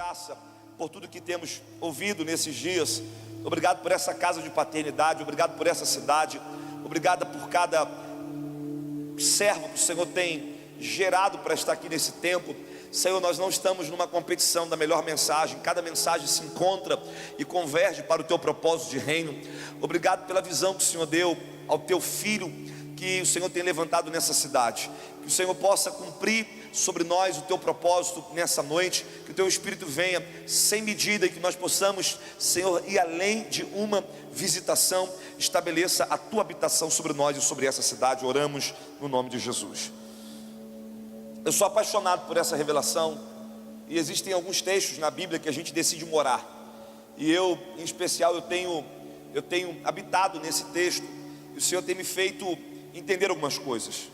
graça por tudo que temos ouvido nesses dias. Obrigado por essa casa de paternidade, obrigado por essa cidade, obrigado por cada servo que o Senhor tem gerado para estar aqui nesse tempo. Senhor, nós não estamos numa competição da melhor mensagem, cada mensagem se encontra e converge para o teu propósito de reino. Obrigado pela visão que o Senhor deu ao teu filho, que o Senhor tem levantado nessa cidade. Que o Senhor possa cumprir sobre nós o teu propósito nessa noite, que o teu Espírito venha sem medida e que nós possamos, Senhor, ir além de uma visitação. Estabeleça a tua habitação sobre nós e sobre essa cidade. Oramos no nome de Jesus. Eu sou apaixonado por essa revelação, e existem alguns textos na Bíblia que a gente decide morar, e eu, em especial, eu tenho habitado nesse texto, e o Senhor tem me feito entender algumas coisas,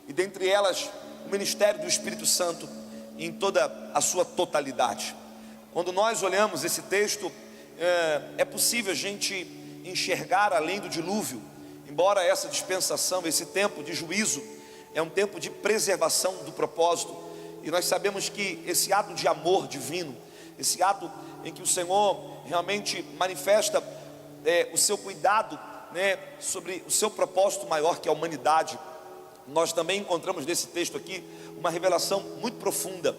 e dentre elas, o ministério do Espírito Santo em toda a sua totalidade. Quando nós olhamos esse texto, é possível a gente enxergar além do dilúvio, embora essa dispensação, esse tempo de juízo, é um tempo de preservação do propósito, e nós sabemos que esse ato de amor divino, esse ato em que o Senhor realmente manifesta o seu cuidado, sobre o seu propósito maior, que é a humanidade. Nós também encontramos nesse texto aqui uma revelação muito profunda,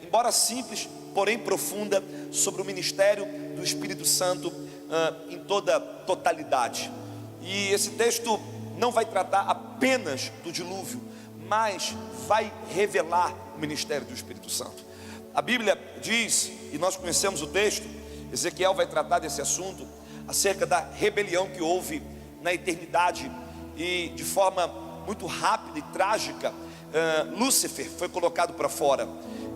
embora simples, porém profunda, sobre o ministério do Espírito Santo em toda a totalidade. E esse texto não vai tratar apenas do dilúvio, mas vai revelar o ministério do Espírito Santo. A Bíblia diz, e nós conhecemos o texto, Ezequiel vai tratar desse assunto, acerca da rebelião que houve na eternidade, e de forma muito rápida e trágica, Lúcifer foi colocado para fora,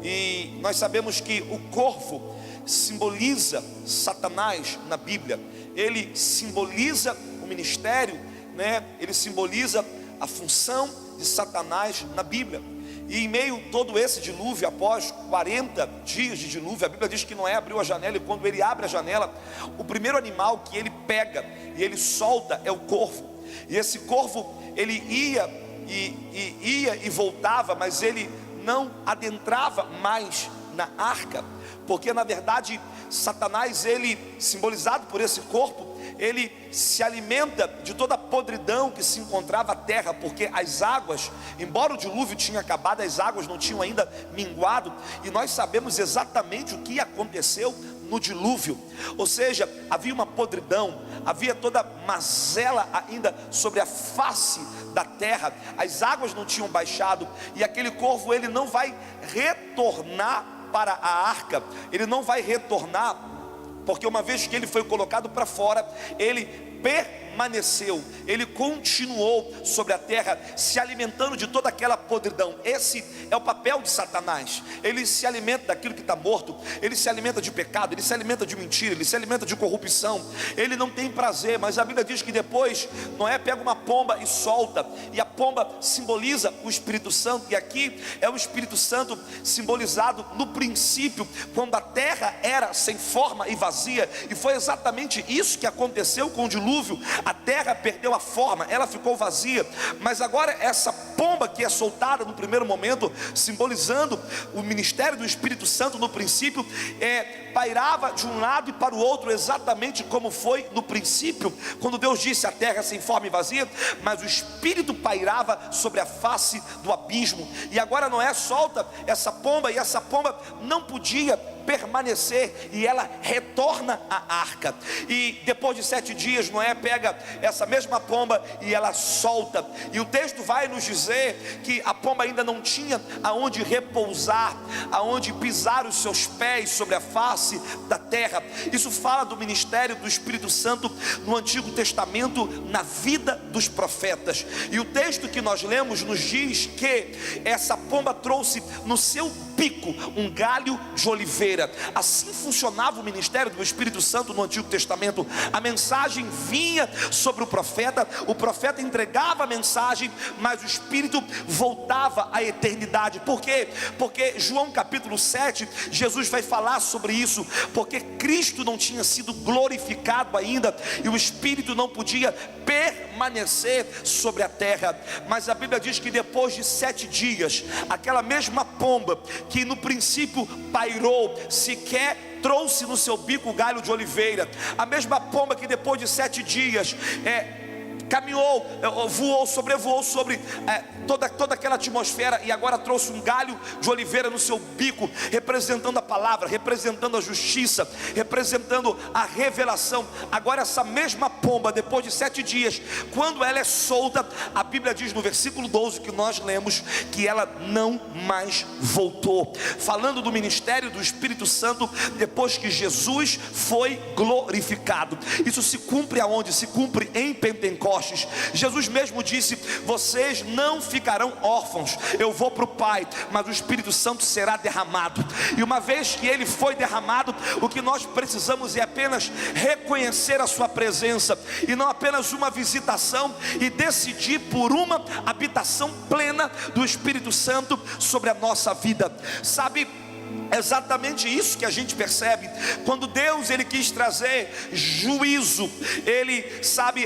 e nós sabemos que o corvo simboliza Satanás na Bíblia, ele simboliza o ministério, ele simboliza a função de Satanás na Bíblia. E em meio a todo esse dilúvio, após 40 dias de dilúvio, a Bíblia diz que Noé abriu a janela, e quando ele abre a janela, o primeiro animal que ele pega e ele solta é o corvo. E esse corvo, ele ia e voltava, mas ele não adentrava mais na arca, porque na verdade Satanás, ele simbolizado por esse corpo, ele se alimenta de toda a podridão que se encontrava na terra, porque as águas, embora o dilúvio tinha acabado, as águas não tinham ainda minguado, e nós sabemos exatamente o que aconteceu no dilúvio, ou seja, havia uma podridão, havia toda mazela ainda sobre a face da terra, as águas não tinham baixado, e aquele corvo, ele não vai retornar para a arca, ele não vai retornar, porque uma vez que ele foi colocado para fora, ele permaneceu, ele continuou sobre a terra, se alimentando de toda aquela podridão. Esse é o papel de Satanás. Ele se alimenta daquilo que está morto, ele se alimenta de pecado, ele se alimenta de mentira, ele se alimenta de corrupção, ele não tem prazer. Mas a Bíblia diz que depois Noé pega uma pomba e solta, e a pomba simboliza o Espírito Santo, e aqui é o Espírito Santo simbolizado no princípio, quando a terra era sem forma e vazia, e foi exatamente isso que aconteceu com o dilúvio. A terra perdeu a forma, ela ficou vazia, mas agora essa pomba que é soltada no primeiro momento, simbolizando o ministério do Espírito Santo no princípio, pairava de um lado e para o outro, exatamente como foi no princípio, quando Deus disse: a terra é sem forma e vazia, mas o Espírito pairava sobre a face do abismo. E agora Noé solta essa pomba, e essa pomba não podia permanecer, e ela retorna à arca, e depois de 7 dias Noé pega essa mesma pomba e ela solta, e o texto vai nos dizer que a pomba ainda não tinha aonde repousar, aonde pisar os seus pés sobre a face da terra. Isso fala do ministério do Espírito Santo no Antigo Testamento, na vida dos profetas, e o texto que nós lemos nos diz que essa pomba trouxe no seu pico um galho de oliveira. Assim funcionava o ministério do Espírito Santo no Antigo Testamento. A mensagem vinha sobre o profeta entregava a mensagem, mas o Espírito voltava à eternidade. Por quê? Porque João capítulo 7, Jesus vai falar sobre isso, porque Cristo não tinha sido glorificado ainda, e o Espírito não podia permanecer sobre a terra. Mas a Bíblia diz que depois de 7 dias, aquela mesma pomba que no princípio pairou, sequer trouxe no seu bico o galho de oliveira. A mesma pomba que depois de 7 dias caminhou, voou, sobrevoou sobre toda aquela atmosfera, e agora trouxe um galho de oliveira no seu bico, representando a palavra, representando a justiça, representando a revelação. Agora essa mesma pomba, depois de 7 dias, quando ela é solta, a Bíblia diz no versículo 12 que nós lemos, que ela não mais voltou, falando do ministério do Espírito Santo, depois que Jesus foi glorificado. Isso se cumpre aonde? Se cumpre em Pentecostes. Jesus mesmo disse: vocês não ficarão órfãos, eu vou para o Pai, mas o Espírito Santo será derramado. E uma vez que ele foi derramado, o que nós precisamos é apenas reconhecer a sua presença, e não apenas uma visitação, e decidir por uma habitação plena do Espírito Santo sobre a nossa vida. Sabe, é exatamente isso que a gente percebe. Quando Deus ele quis trazer juízo, ele,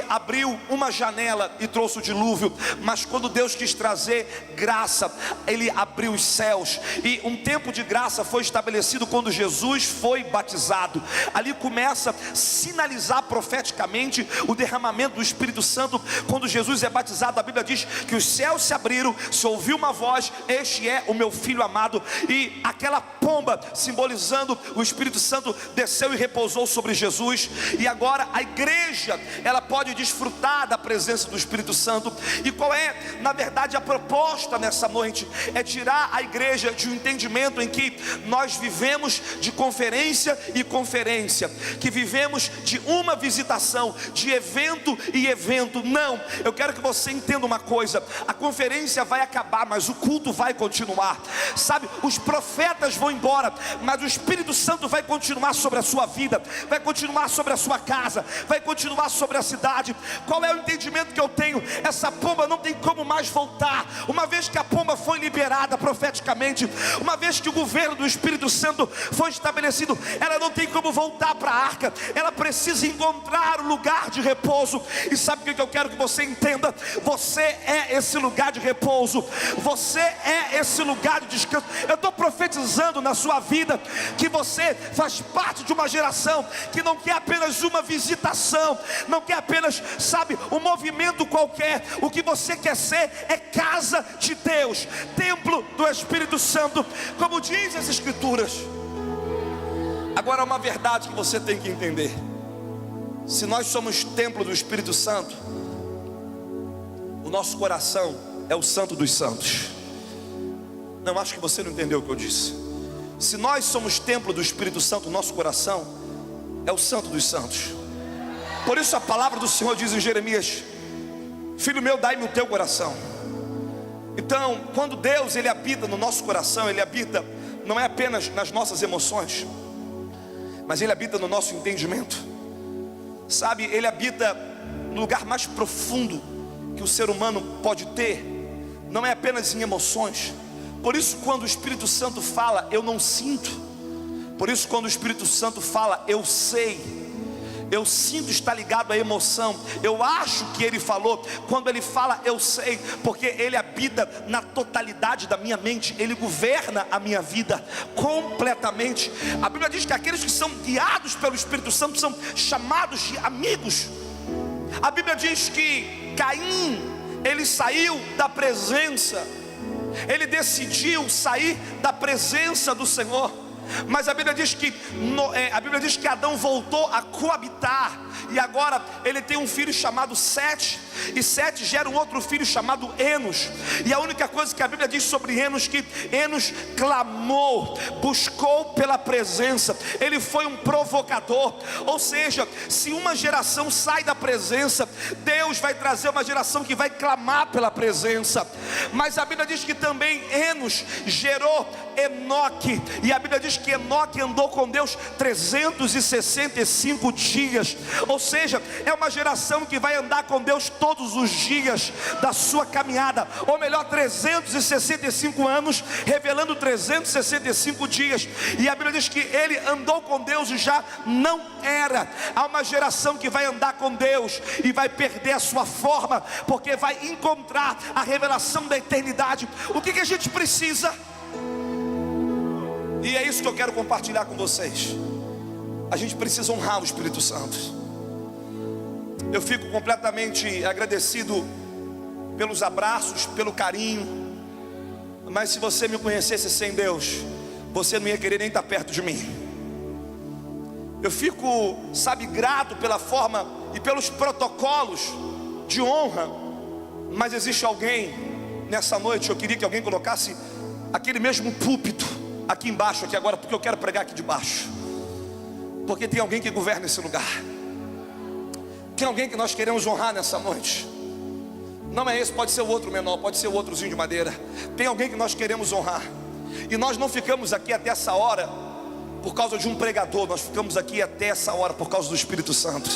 abriu uma janela e trouxe o dilúvio. Mas quando Deus quis trazer graça, ele abriu os céus, e um tempo de graça foi estabelecido quando Jesus foi batizado. Ali começa a sinalizar profeticamente o derramamento do Espírito Santo. Quando Jesus é batizado, a Bíblia diz que os céus se abriram, se ouviu uma voz: este é o meu filho amado. E aquela pomba, simbolizando o Espírito Santo, desceu e repousou sobre Jesus. E agora a igreja, ela pode desfrutar da presença do Espírito Santo. E qual é, na verdade, a proposta nessa noite? É tirar a igreja de um entendimento em que nós vivemos de conferência e conferência, que vivemos de uma visitação, de evento e evento. Não, eu quero que você entenda uma coisa: a conferência vai acabar, mas o culto vai continuar. Os profetas vão embora, mas o Espírito Santo vai continuar sobre a sua vida, vai continuar sobre a sua casa, vai continuar sobre a cidade. Qual é o entendimento que eu tenho? Essa pomba não tem como mais voltar. Uma vez que a pomba foi liberada profeticamente, uma vez que o governo do Espírito Santo foi estabelecido, ela não tem como voltar para a arca. Ela precisa encontrar o lugar de repouso. E sabe o que eu quero que você entenda? Você é esse lugar de repouso, você é esse lugar de descanso. Eu estou profetizando na sua vida que você faz parte de uma geração que não quer apenas uma visitação, não quer apenas, um movimento qualquer. O que você quer ser é casa de Deus, templo do Espírito Santo, como diz as Escrituras. Agora, uma verdade que você tem que entender: se nós somos templo do Espírito Santo, o nosso coração é o santo dos santos. Não, acho que você não entendeu o que eu disse. Se nós somos templo do Espírito Santo, o nosso coração é o santo dos santos. Por isso a palavra do Senhor diz em Jeremias: filho meu, dai-me o teu coração. Então, quando Deus ele habita no nosso coração, ele habita não é apenas nas nossas emoções, mas ele habita no nosso entendimento. Ele habita no lugar mais profundo que o ser humano pode ter, não é apenas em emoções. Por isso, quando o Espírito Santo fala, eu não sinto. Por isso, quando o Espírito Santo fala, eu sei. Eu sinto, está ligado à emoção. Eu acho que ele falou. Quando ele fala, eu sei, porque ele habita na totalidade da minha mente. Ele governa a minha vida completamente. A Bíblia diz que aqueles que são guiados pelo Espírito Santo são chamados de amigos. A Bíblia diz que Caim, ele saiu da presença, ele decidiu sair da presença do Senhor. Mas a Bíblia diz que Adão voltou a coabitar, e agora ele tem um filho chamado Sete, e Sete gera um outro filho chamado Enos. E a única coisa que a Bíblia diz sobre Enos, que Enos clamou, buscou pela presença, ele foi um provocador. Ou seja, se uma geração sai da presença, Deus vai trazer uma geração que vai clamar pela presença. Mas a Bíblia diz que também Enos gerou Enoque, e a Bíblia diz que Enoque andou com Deus 365 dias. Ou seja, é uma geração que vai andar com Deus todos os dias da sua caminhada, ou melhor, 365 anos, revelando 365 dias. E a Bíblia diz que ele andou com Deus e já não era. Há uma geração que vai andar com Deus e vai perder a sua forma, porque vai encontrar a revelação da eternidade. O que a gente precisa? E é isso que eu quero compartilhar com vocês. A gente precisa honrar o Espírito Santo. Eu fico completamente agradecido pelos abraços, pelo carinho. Mas se você me conhecesse sem Deus, você não ia querer nem estar perto de mim. Eu fico, grato pela forma e pelos protocolos de honra. Mas existe alguém, nessa noite, eu queria que alguém colocasse aquele mesmo púlpito aqui embaixo, aqui agora, porque eu quero pregar aqui de baixo. Porque tem alguém que governa esse lugar. Tem alguém que nós queremos honrar nessa noite. Não é esse, pode ser o outro menor, pode ser o outrozinho de madeira. Tem alguém que nós queremos honrar. E nós não ficamos aqui até essa hora por causa de um pregador. Nós ficamos aqui até essa hora por causa do Espírito Santo.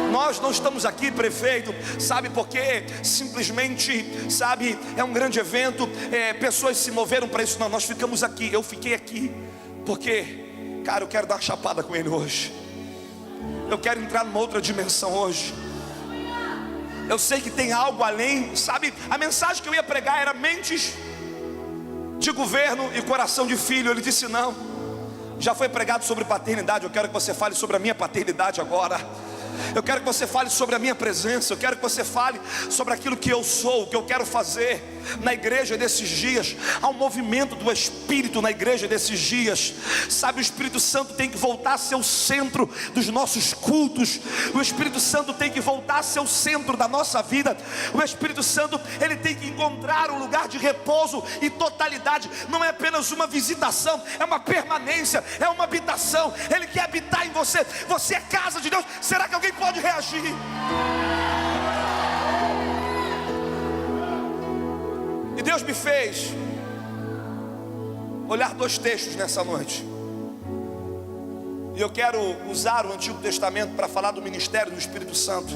Nós não estamos aqui, prefeito, porque simplesmente, é um grande evento, pessoas se moveram para isso. Não, nós ficamos aqui, eu fiquei aqui porque, cara, eu quero dar uma chapada com ele hoje. Eu quero entrar numa outra dimensão hoje. Eu sei que tem algo além, a mensagem que eu ia pregar era mentes de governo e coração de filho. Ele disse: não, já foi pregado sobre paternidade, eu quero que você fale sobre a minha paternidade agora. Eu quero que você fale sobre a minha presença. Eu quero que você fale sobre aquilo que eu sou, o que eu quero fazer na igreja desses dias. Há um movimento do Espírito na igreja desses dias. O Espírito Santo tem que voltar a ser o centro dos nossos cultos. O Espírito Santo tem que voltar a ser o centro da nossa vida. O Espírito Santo, ele tem que encontrar um lugar de repouso e totalidade. Não é apenas uma visitação, é uma permanência, é uma habitação. Ele quer habitar em você. Você é casa de Deus. Será que alguém pode reagir? E Deus me fez olhar dois textos nessa noite. E eu quero usar o Antigo Testamento para falar do ministério do Espírito Santo,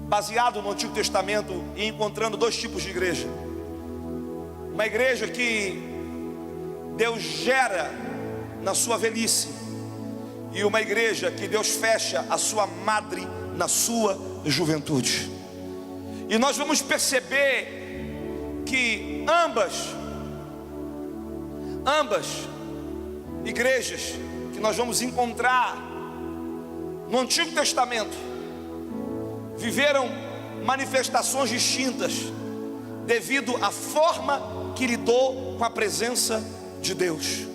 baseado no Antigo Testamento e encontrando dois tipos de igreja. Uma igreja que Deus gera na sua velhice, e uma igreja que Deus fecha a sua madre na sua juventude. E nós vamos perceber que ambas igrejas que nós vamos encontrar no Antigo Testamento viveram manifestações distintas devido à forma que lidou com a presença de Deus.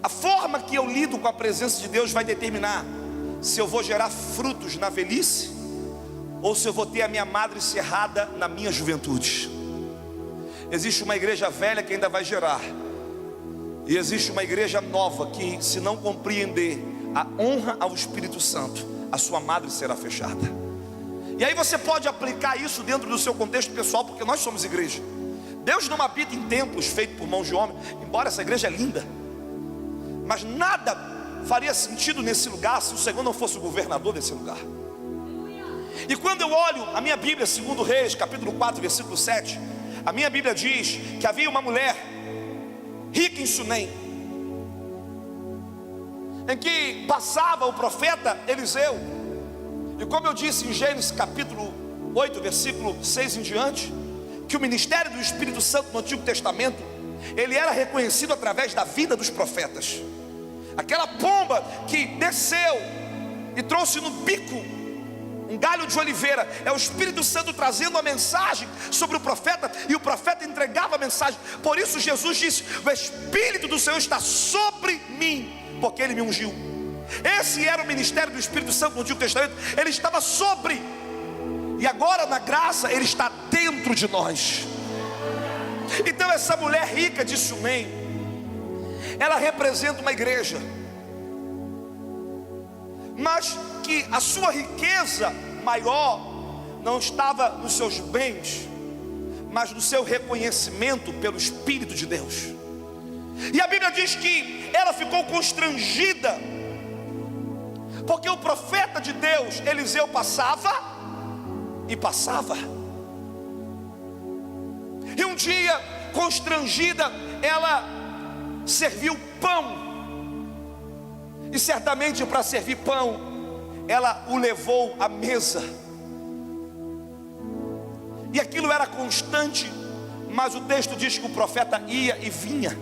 A forma que eu lido com a presença de Deus vai determinar se eu vou gerar frutos na velhice ou se eu vou ter a minha madre cerrada na minha juventude. Existe uma igreja velha que ainda vai gerar, e existe uma igreja nova que, se não compreender a honra ao Espírito Santo, a sua madre será fechada. E aí você pode aplicar isso dentro do seu contexto pessoal, porque nós somos igreja. Deus não habita em templos feitos por mãos de homem, embora essa igreja é linda. Mas nada faria sentido nesse lugar se o Senhor não fosse o governador desse lugar. E quando eu olho a minha Bíblia, 2 Reis, capítulo 4, versículo 7, a minha Bíblia diz que havia uma mulher rica em Sunem, em que passava o profeta Eliseu. E como eu disse em Gênesis capítulo 8, versículo 6 em diante, que o ministério do Espírito Santo no Antigo Testamento, ele era reconhecido através da vida dos profetas. Aquela pomba que desceu e trouxe no bico um galho de oliveira, é o Espírito Santo trazendo a mensagem sobre o profeta, e o profeta entregava a mensagem. Por isso Jesus disse: o Espírito do Senhor está sobre mim, porque Ele me ungiu. Esse era o ministério do Espírito Santo no Antigo Testamento. Ele estava sobre, e agora na graça Ele está dentro de nós. Então essa mulher rica de Sunem, ela representa uma igreja, mas que a sua riqueza maior não estava nos seus bens, mas no seu reconhecimento pelo Espírito de Deus. E a Bíblia diz que ela ficou constrangida, porque o profeta de Deus, Eliseu, passava e passava. E um dia, constrangida, ela serviu pão. E certamente para servir pão, ela o levou à mesa. E aquilo era constante, Mas o texto diz que o profeta ia e vinha,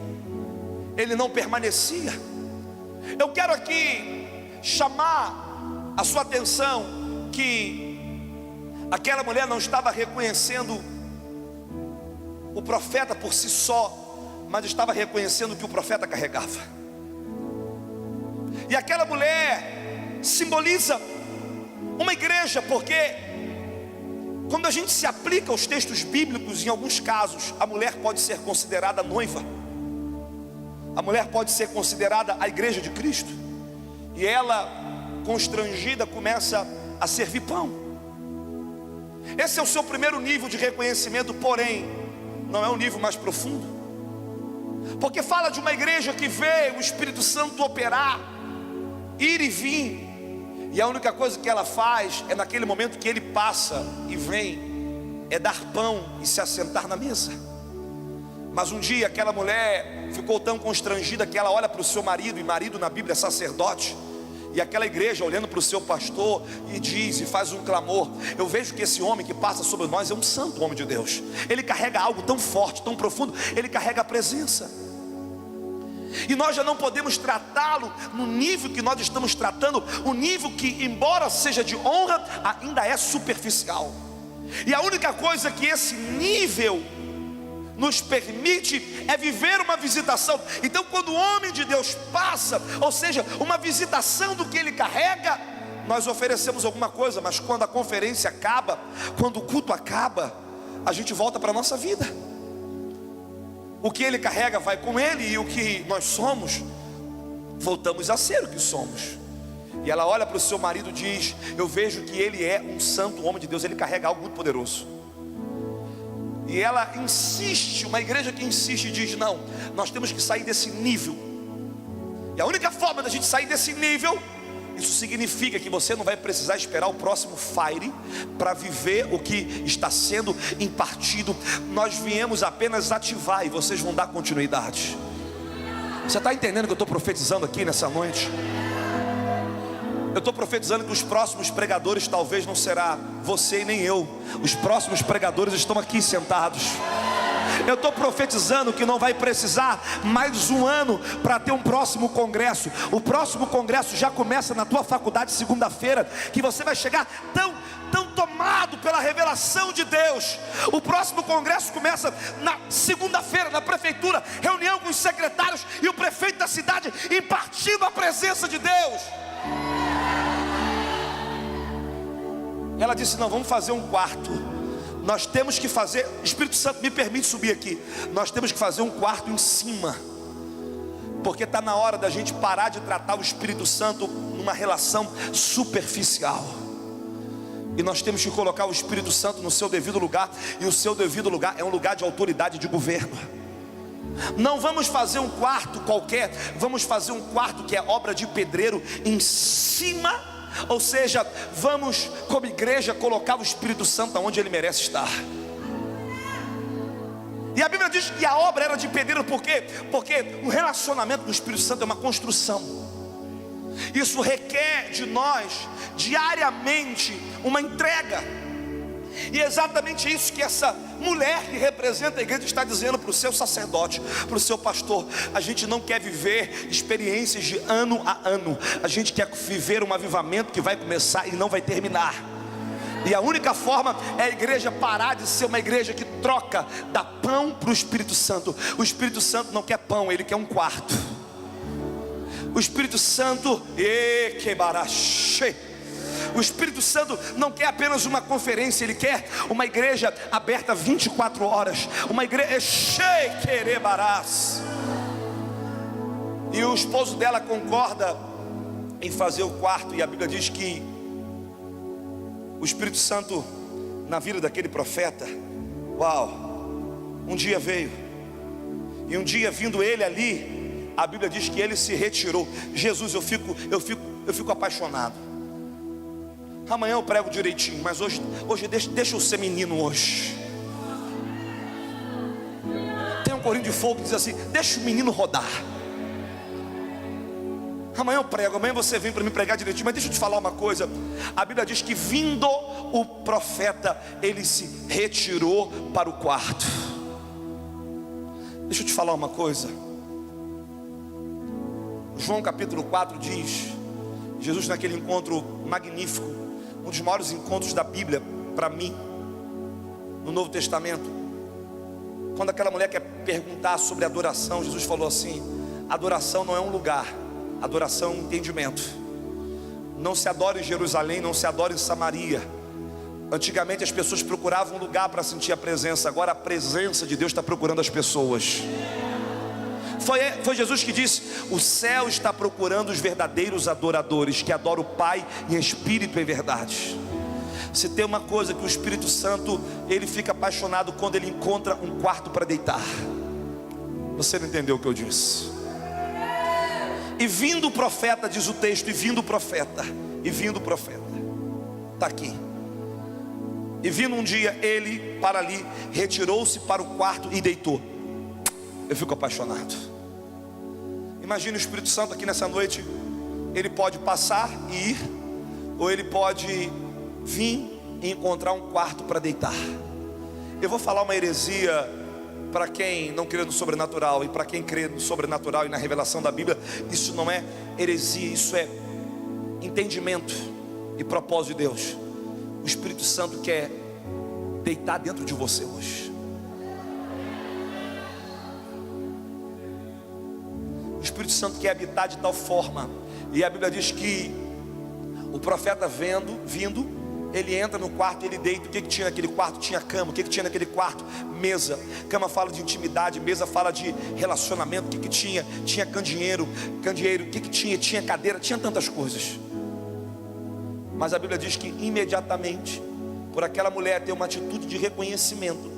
ele não permanecia. Eu quero aqui chamar a sua atenção que aquela mulher não estava reconhecendo o profeta por si só, mas estava reconhecendo o que o profeta carregava. E aquela mulher simboliza uma igreja, porque quando a gente se aplica aos textos bíblicos, em alguns casos, a mulher pode ser considerada noiva, a mulher pode ser considerada a igreja de Cristo, e ela, constrangida, começa a servir pão. Esse é o seu primeiro nível de reconhecimento, porém, não é o nível mais profundo, porque fala de uma igreja que vê o Espírito Santo operar, ir e vir, e a única coisa que ela faz é, naquele momento que ele passa e vem, é dar pão e se assentar na mesa. Mas um dia aquela mulher ficou tão constrangida que ela olha para o seu marido, e marido na Bíblia é sacerdote, e aquela igreja olhando para o seu pastor e diz e faz um clamor: eu vejo que esse homem que passa sobre nós é um santo homem de Deus, ele carrega algo tão forte, tão profundo, ele carrega a presença. E nós já não podemos tratá-lo no nível que nós estamos tratando, o nível que, embora seja de honra, ainda é superficial. E a única coisa que esse nível nos permite é viver uma visitação. Então, quando o homem de Deus passa, ou seja, uma visitação do que ele carrega, nós oferecemos alguma coisa, mas quando a conferência acaba, quando o culto acaba, a gente volta para a nossa vida. O que ele carrega vai com ele, e o que nós somos, voltamos a ser o que somos. E ela olha para o seu marido e diz: eu vejo que ele é um santo homem de Deus, ele carrega algo muito poderoso. E ela insiste, uma igreja que insiste e diz: não, nós temos que sair desse nível. E a única forma da gente sair desse nível, isso significa que você não vai precisar esperar o próximo fire para viver o que está sendo impartido. Nós viemos apenas ativar, e vocês vão dar continuidade. Você está entendendo o que eu estou profetizando aqui nessa noite? Eu estou profetizando que os próximos pregadores talvez não será você e nem eu. Os próximos pregadores estão aqui sentados. Eu estou profetizando que não vai precisar mais um ano para ter um próximo congresso. O próximo congresso já começa na tua faculdade segunda-feira, que você vai chegar tão tomado pela revelação de Deus. O próximo congresso começa na segunda-feira, na prefeitura, reunião com os secretários e o prefeito da cidade, impartindo a presença de Deus. Ela disse: não, vamos fazer um quarto. Nós temos que fazer, Espírito Santo me permite subir aqui, nós temos que fazer um quarto em cima, porque está na hora da gente parar de tratar o Espírito Santo numa relação superficial, e nós temos que colocar o Espírito Santo no seu devido lugar, e o seu devido lugar é um lugar de autoridade, de governo. Não vamos fazer um quarto qualquer, vamos fazer um quarto que é obra de pedreiro em cima. Ou seja, vamos como igreja colocar o Espírito Santo onde ele merece estar. E a Bíblia diz que a obra era de pedreiro, por quê? Porque o relacionamento com o Espírito Santo é uma construção. Isso requer de nós diariamente uma entrega. E é exatamente isso que essa mulher que representa a igreja está dizendo para o seu sacerdote, para o seu pastor: a gente não quer viver experiências de ano a ano, a gente quer viver um avivamento que vai começar e não vai terminar. E a única forma é a igreja parar de ser uma igreja que troca, dá pão para o Espírito Santo. O Espírito Santo não quer pão, ele quer um quarto. O Espírito Santo, o Espírito Santo não quer apenas uma conferência, ele quer uma igreja aberta 24 horas, uma igreja e o esposo dela concorda em fazer o quarto. E a Bíblia diz que o Espírito Santo na vida daquele profeta, um dia veio, e um dia vindo ele ali, a Bíblia diz que ele se retirou. Jesus, eu fico apaixonado. Amanhã eu prego direitinho, mas hoje deixa eu ser menino hoje. Tem um corinho de fogo que diz assim: deixa o menino rodar. Amanhã eu prego, amanhã você vem para me pregar direitinho. Mas deixa eu te falar uma coisa. A Bíblia diz que vindo o profeta, ele se retirou para o quarto. Deixa eu te falar uma coisa. João capítulo 4 diz, Jesus naquele encontro magnífico, um dos maiores encontros da Bíblia para mim, no Novo Testamento, quando aquela mulher quer perguntar sobre adoração, Jesus falou assim: adoração não é um lugar, adoração é um entendimento. Não se adora em Jerusalém, não se adora em Samaria. Antigamente as pessoas procuravam um lugar para sentir a presença, agora a presença de Deus está procurando as pessoas. Foi Jesus que disse: o céu está procurando os verdadeiros adoradores, que adoram o Pai em espírito e em verdade. Se tem uma coisa que o Espírito Santo, ele fica apaixonado quando ele encontra um quarto para deitar. Você não entendeu o que eu disse? E vindo o profeta, diz o texto, e vindo o profeta, está aqui. E vindo um dia ele para ali, retirou-se para o quarto e deitou. Eu fico apaixonado. Imagine o Espírito Santo aqui nessa noite. Ele pode passar e ir, ou ele pode vir e encontrar um quarto para deitar. Eu vou falar uma heresia para quem não crê no sobrenatural, e para quem crê no sobrenatural e na revelação da Bíblia. Isso não é heresia, isso é entendimento e propósito de Deus. O Espírito Santo quer deitar dentro de você hoje. O Espírito Santo quer habitar de tal forma, e a Bíblia diz que o profeta vindo, ele entra no quarto e ele deita. O que tinha naquele quarto? Tinha cama. O que tinha naquele quarto? Mesa. Cama fala de intimidade, mesa fala de relacionamento. O que tinha? Tinha candeeiro. O que tinha? Tinha cadeira, tinha tantas coisas. Mas a Bíblia diz que imediatamente, por aquela mulher ter uma atitude de reconhecimento,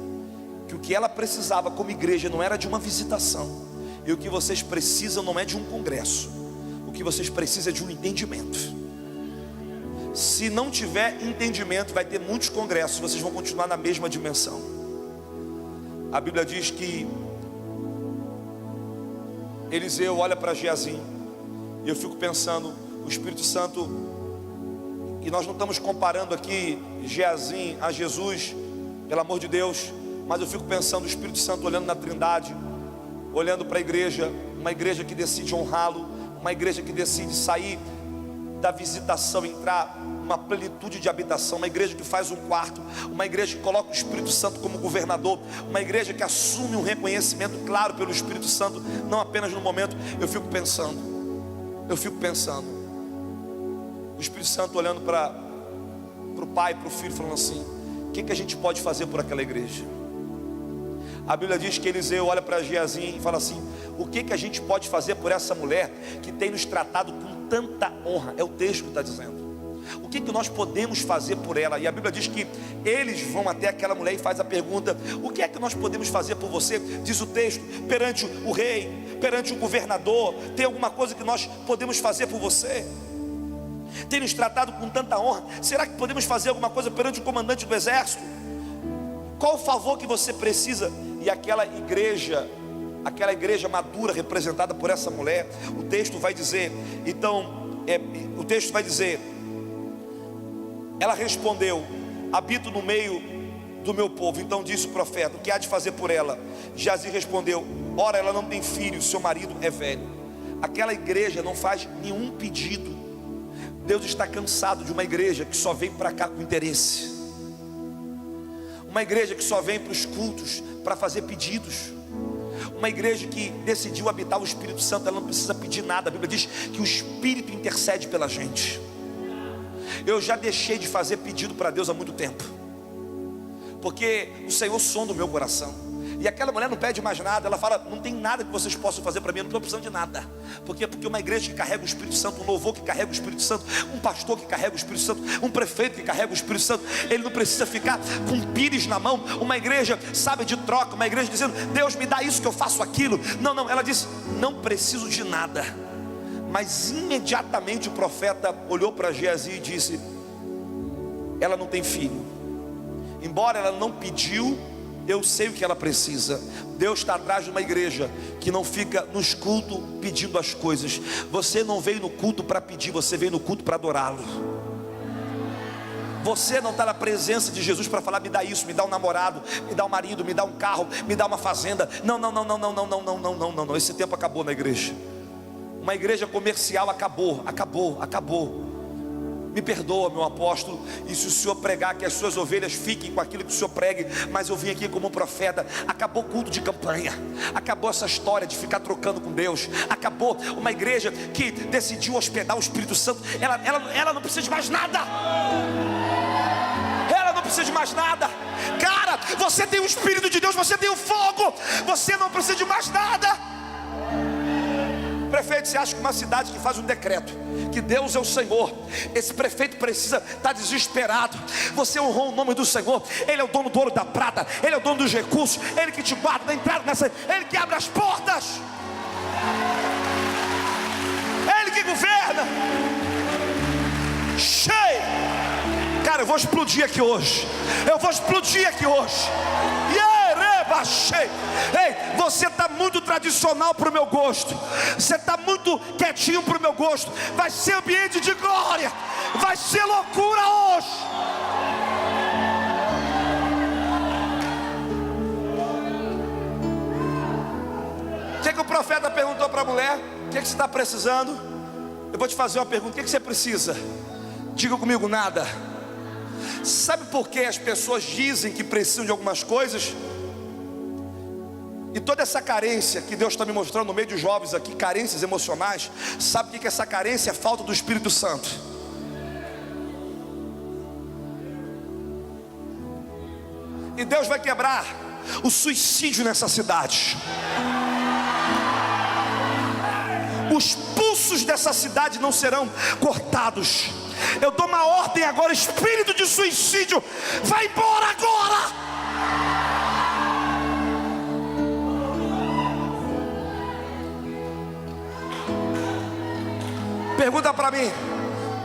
que o que ela precisava como igreja não era de uma visitação, e o que vocês precisam não é de um congresso, o que vocês precisam é de um entendimento. Se não tiver entendimento, vai ter muitos congressos, vocês vão continuar na mesma dimensão. A Bíblia diz que Eliseu olha para Geazi, e eu fico pensando, o Espírito Santo, e nós não estamos comparando aqui Geazi a Jesus, pelo amor de Deus, mas eu fico pensando o Espírito Santo olhando na Trindade, olhando para a igreja, uma igreja que decide honrá-lo, uma igreja que decide sair da visitação, entrar numa plenitude de habitação, uma igreja que faz um quarto, uma igreja que coloca o Espírito Santo como governador, uma igreja que assume um reconhecimento claro pelo Espírito Santo, não apenas no momento. Eu fico pensando, o Espírito Santo olhando para o Pai, para o Filho, falando assim: o que a gente pode fazer por aquela igreja? A Bíblia diz que Eliseu olha para Geazi e fala assim: o que a gente pode fazer por essa mulher que tem nos tratado com tanta honra? É o texto que está dizendo. O que nós podemos fazer por ela? E a Bíblia diz que eles vão até aquela mulher e faz a pergunta: o que é que nós podemos fazer por você? Diz o texto: perante o rei, perante o governador, tem alguma coisa que nós podemos fazer por você? Tem nos tratado com tanta honra, será que podemos fazer alguma coisa perante o comandante do exército? Qual o favor que você precisa? E aquela igreja madura, representada por essa mulher, o texto vai dizer, ela respondeu: habito no meio do meu povo. Então disse o profeta: o que há de fazer por ela? Geazi respondeu: ora, ela não tem filho, seu marido é velho. Aquela igreja não faz nenhum pedido. Deus está cansado de uma igreja que só vem para cá com interesse, uma igreja que só vem para os cultos para fazer pedidos, uma igreja que decidiu habitar o Espírito Santo. Ela não precisa pedir nada. A Bíblia diz que o Espírito intercede pela gente. Eu já deixei de fazer pedido para Deus há muito tempo, porque o Senhor sonda o meu coração. E aquela mulher não pede mais nada. Ela fala: não tem nada que vocês possam fazer para mim, eu não estou precisando de nada. Por quê? Porque uma igreja que carrega o Espírito Santo, um louvor que carrega o Espírito Santo, um pastor que carrega o Espírito Santo, um prefeito que carrega o Espírito Santo, ele não precisa ficar com pires na mão. Uma igreja, sabe, de troca, uma igreja dizendo: Deus me dá isso que eu faço aquilo. Não, ela disse: não preciso de nada. Mas imediatamente o profeta olhou para Geazi e disse: ela não tem filho. Embora ela não pediu, eu sei o que ela precisa. Deus está atrás de uma igreja que não fica nos cultos pedindo as coisas. Você não veio no culto para pedir, você veio no culto para adorá-lo. Você não está na presença de Jesus para falar: me dá isso, me dá um namorado, me dá um marido, me dá um carro, me dá uma fazenda. Não, não, não, não, não, não, não, não, não, não, não, não. Esse tempo acabou na igreja. Uma igreja comercial acabou. Me perdoa, meu apóstolo, e se o Senhor pregar que as suas ovelhas fiquem com aquilo que o Senhor pregue, mas eu vim aqui como um profeta. Acabou o culto de campanha, acabou essa história de ficar trocando com Deus, acabou uma igreja que decidiu hospedar o Espírito Santo. Ela não precisa de mais nada. Ela não precisa de mais nada. Cara, você tem o Espírito de Deus, você tem o fogo, você não precisa de mais nada. Prefeito, você acha que uma cidade que faz um decreto que Deus é o Senhor, esse prefeito precisa estar desesperado? Você honrou o nome do Senhor. Ele é o dono do ouro e da prata, Ele é o dono dos recursos, Ele que te guarda da entrada nessa, Ele que abre as portas, Ele que governa. Cheio. Cara, eu vou explodir aqui hoje. Ei, você está muito tradicional para o meu gosto. Você está muito quietinho para o meu gosto. Vai ser ambiente de glória. Vai ser loucura hoje. O que o profeta perguntou para a mulher? O que você está precisando? Eu vou te fazer uma pergunta: o que você precisa? Diga comigo: nada. Sabe por que as pessoas dizem que precisam de algumas coisas? E toda essa carência que Deus está me mostrando no meio de jovens aqui, carências emocionais, sabe o que essa carência é? Falta do Espírito Santo. E Deus vai quebrar o suicídio nessa cidade. Os pulsos dessa cidade não serão cortados. Eu dou uma ordem agora: espírito de suicídio, vai embora agora. Pergunta para mim.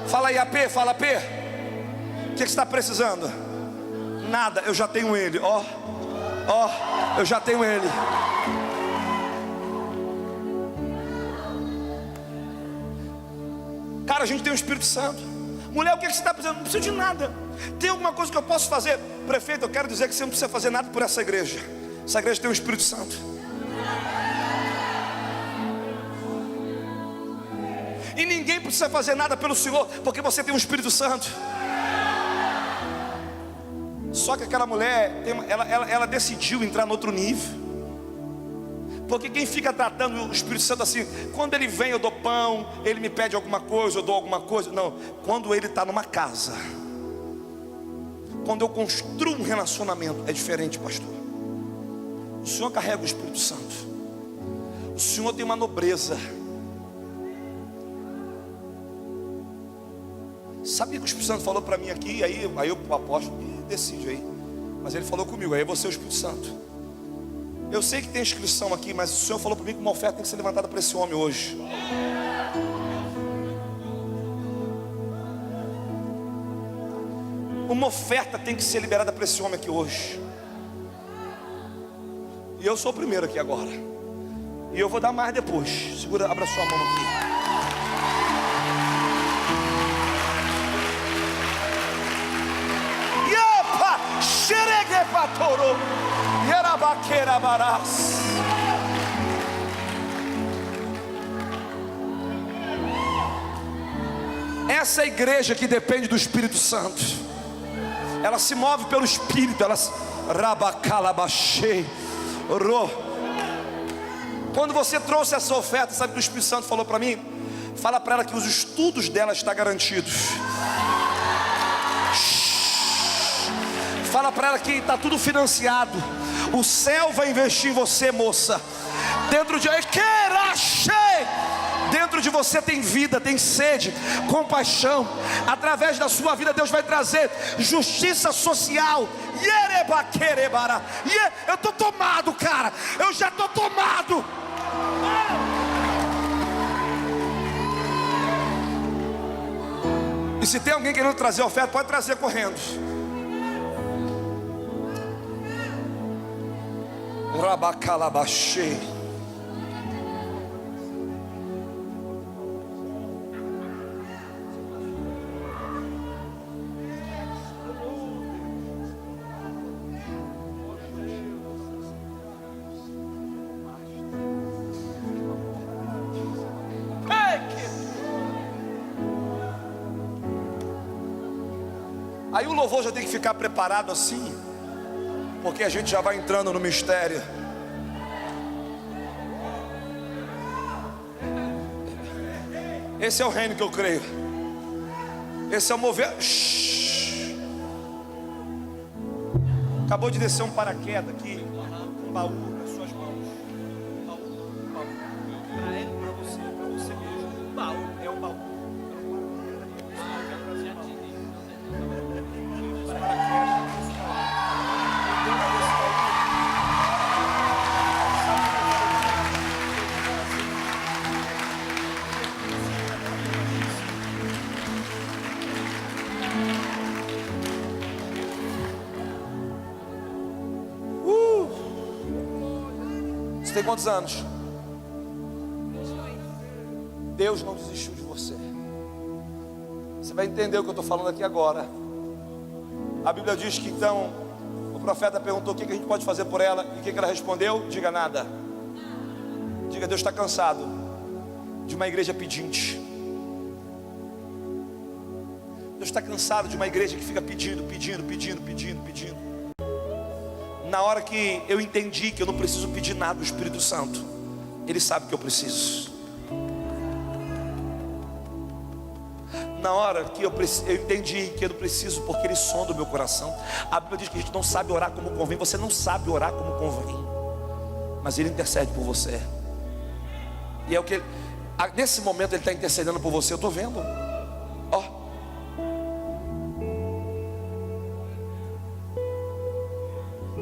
Fala aí, AP, fala, AP. O que você está precisando? Nada, eu já tenho Ele. Ó, eu já tenho Ele. Cara, a gente tem o Espírito Santo. Mulher, o que você está precisando? Não precisa de nada. Tem alguma coisa que eu posso fazer? Prefeito, eu quero dizer que você não precisa fazer nada por essa igreja. Essa igreja tem o Espírito Santo. E ninguém precisa fazer nada pelo Senhor, porque você tem o Espírito Santo. Só que aquela mulher, ela decidiu entrar no outro nível. Porque quem fica tratando o Espírito Santo assim, quando ele vem eu dou pão, ele me pede alguma coisa, eu dou alguma coisa. Não, quando ele está numa casa, quando eu construo um relacionamento, é diferente, pastor. O Senhor carrega o Espírito Santo. O Senhor tem uma nobreza. Sabe o que o Espírito Santo falou para mim aqui? Aí o apóstolo decide aí. Mas ele falou comigo: aí você é o Espírito Santo. Eu sei que tem inscrição aqui, mas o Senhor falou para mim que uma oferta tem que ser levantada para esse homem hoje. Uma oferta tem que ser liberada para esse homem aqui hoje. E eu sou o primeiro aqui agora. E eu vou dar mais depois. Segura, abra sua mão aqui. Essa igreja que depende do Espírito Santo, ela se move pelo Espírito. Quando você trouxe essa oferta, sabe o que o Espírito Santo falou para mim? Fala para ela que os estudos dela estão garantidos. Fala para ela que está tudo financiado. O céu vai investir em você, moça. Dentro de você tem vida, tem sede, compaixão. Através da sua vida Deus vai trazer justiça social. Eu estou tomado, cara. Eu já estou tomado. E se tem alguém querendo trazer oferta, pode trazer correndo. Rabacalabaxê. Aí o louvor já tem que ficar preparado assim, porque a gente já vai entrando no mistério. Esse é o reino que eu creio. Esse é o mover. Acabou de descer um paraquedas aqui, um baú nas suas mãos. Um baú. Para ele, para você mesmo. Um baú, é um baú. Você tem quantos anos? Deus não desistiu de você. Você vai entender o que eu estou falando aqui agora. A Bíblia diz que então o profeta perguntou o que a gente pode fazer por ela. E o que ela respondeu? Diga nada. Diga, Deus está cansado de uma igreja pedinte. Deus está cansado de uma igreja que fica pedindo. Na hora que eu entendi que eu não preciso pedir nada do Espírito Santo, Ele sabe que eu preciso. Na hora que eu entendi que eu não preciso, porque Ele sonda o meu coração. A Bíblia diz que a gente não sabe orar como convém. Você não sabe orar como convém, mas Ele intercede por você. E é o que nesse momento Ele está intercedendo por você. Eu estou vendo. Ó.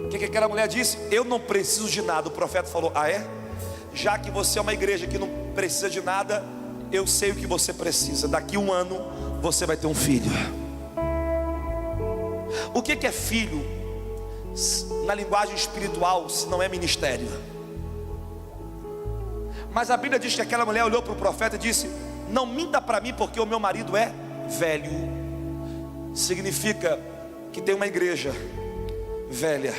O que aquela mulher disse? Eu não preciso de nada. O profeta falou, ah é? Já que você é uma igreja que não precisa de nada, eu sei o que você precisa. Daqui 1 ano você vai ter um filho. O que é filho na linguagem espiritual, se não é ministério? Mas a Bíblia diz que aquela mulher olhou para o profeta e disse, não minta para mim porque o meu marido é velho. Significa que tem uma igreja velha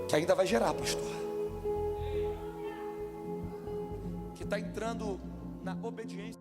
que ainda vai gerar, pastor, que está entrando na obediência.